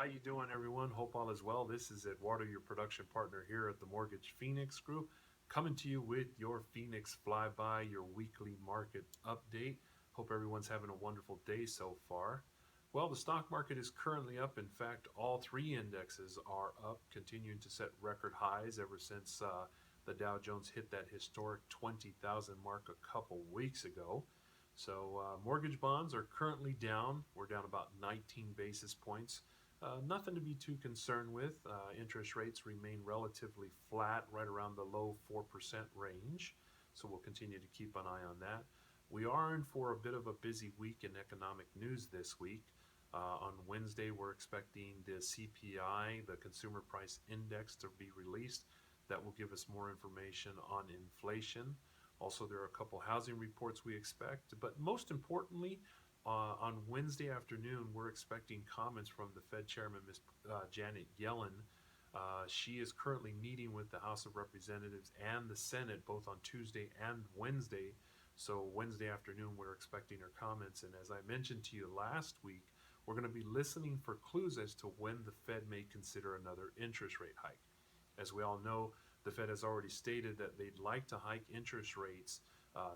How you doing, everyone? Hope all is well. This is Eduardo, your production partner here at the Mortgage Phoenix Group, coming to you with your Phoenix Flyby, your weekly market update. Hope everyone's having a wonderful day so far. Well, the stock market is currently up. In fact, all three indexes are up, continuing to set record highs ever since the Dow Jones hit that historic 20,000 mark a couple weeks ago. So mortgage bonds are currently down. We're down about 19 basis points. Nothing to be too concerned with. Interest rates remain relatively flat, right around the low 4% range. So we'll continue to keep an eye on that. We are in for a bit of a busy week in economic news this week. On Wednesday, we're expecting the CPI, the Consumer Price Index, to be released. That will give us more information on inflation. Also, there are a couple housing reports we expect, but most importantly, on Wednesday afternoon, we're expecting comments from the Fed Chairman, Ms. Janet Yellen. She is currently meeting with the House of Representatives and the Senate both on Tuesday and Wednesday. So Wednesday afternoon, we're expecting her comments. And as I mentioned to you last week, we're going to be listening for clues as to when the Fed may consider another interest rate hike. As we all know, the Fed has already stated that they'd like to hike interest rates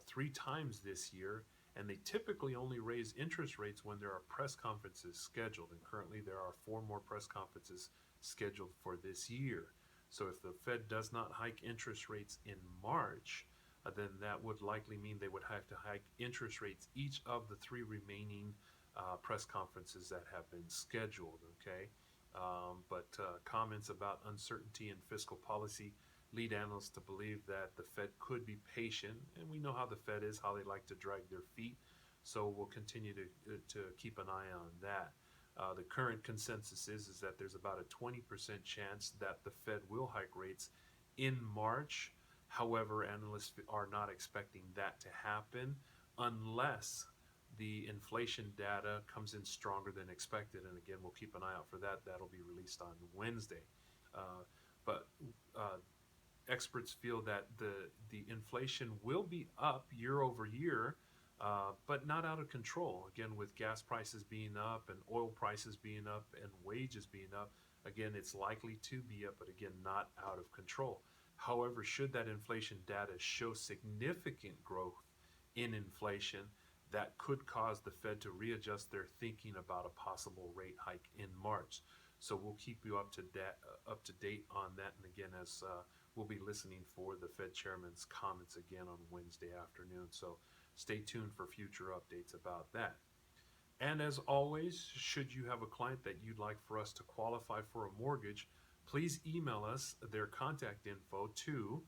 3 times this year, and they typically only raise interest rates when there are press conferences scheduled. And currently, there are 4 more press conferences scheduled for this year. So if the Fed does not hike interest rates in March, then that would likely mean they would have to hike interest rates each of the 3 remaining press conferences that have been scheduled. Okay. But comments about uncertainty in fiscal policy lead analysts to believe that the Fed could be patient, and we know how the Fed is, how they like to drag their feet. So we'll continue to keep an eye on that. The current consensus is that there's about a 20% chance that the Fed will hike rates in March. However, analysts are not expecting that to happen unless the inflation data comes in stronger than expected. And again, we'll keep an eye out for that. That'll be released on Wednesday. But experts feel that the inflation will be up year over year, but not out of control. Again, with gas prices being up and oil prices being up and wages being up, again, it's likely to be up, but again, not out of control. However, should that inflation data show significant growth in inflation, that could cause the Fed to readjust their thinking about a possible rate hike in March. So we'll keep you up to date on that. And again, as we'll be listening for the Fed Chairman's comments again on Wednesday afternoon. So stay tuned for future updates about that. And as always, should you have a client that you'd like for us to qualify for a mortgage, please email us their contact info to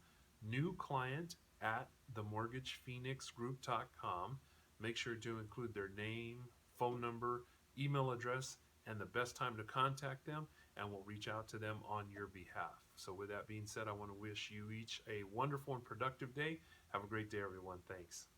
newclient@themortgagephoenixgroup.com. Make sure to include their name, phone number, email address, and the best time to contact them, and we'll reach out to them on your behalf. So with that being said, I want to wish you each a wonderful and productive day. Have a great day, everyone. Thanks.